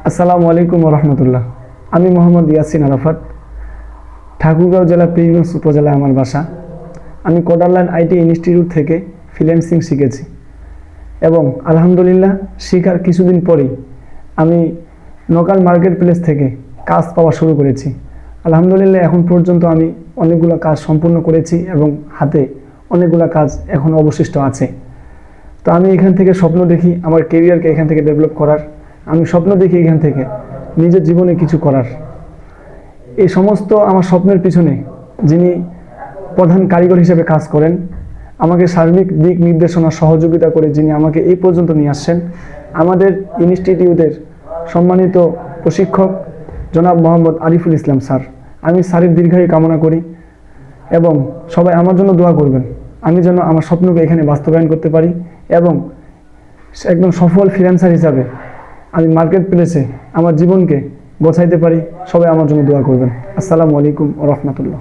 আসসালামু আলাইকুম রহমতুল্লাহ। আমি মোহাম্মদ ইয়াসিন আরাফাত, ঠাকুরগাঁও জেলা পীরগঞ্জ উপজেলায় আমার বাসা। আমি কোডারল্যান্ড আইটি ইনস্টিটিউট থেকে ফ্রিল্যান্সিং শিখেছি এবং আলহামদুলিল্লাহ শেখার কিছুদিন পরেই আমি লোকাল মার্কেট প্লেস থেকে কাজ পাওয়া শুরু করেছি। আলহামদুলিল্লাহ এখন পর্যন্ত আমি অনেকগুলো কাজ সম্পূর্ণ করেছি এবং হাতে অনেকগুলো কাজ এখন অবশিষ্ট আছে। তো আমি এখান থেকে স্বপ্ন দেখি আমার কেরিয়ারকে এখান থেকে ডেভেলপ করার। আমি স্বপ্ন দেখি এখান থেকে নিজের জীবনে কিছু করার। এই সমস্ত আমার স্বপ্নের পিছনে যিনি প্রধান কারিগর হিসেবে কাজ করেন, আমাকে সার্বিক দিক নির্দেশনা সহযোগিতা করে যিনি আমাকে এই পর্যন্ত নিয়ে আসছেন, আমাদের ইনস্টিটিউটের সম্মানিত প্রশিক্ষক জনাব মোহাম্মদ আরিফুল ইসলাম স্যার। আমি স্যারের দীর্ঘায়ু কামনা করি এবং সবাই আমার জন্য দোয়া করবেন, আমি যেন আমার স্বপ্নকে এখানে বাস্তবায়ন করতে পারি এবং একদম সফল ফ্রিল্যান্সার হিসাবে আমি মার্কেট প্লেসে আমার জীবনকে গোছাইতে পারি। সবাই আমার জন্য দোয়া করবেন। আসসালামু আলাইকুম ওয়া রাহমাতুল্লাহ।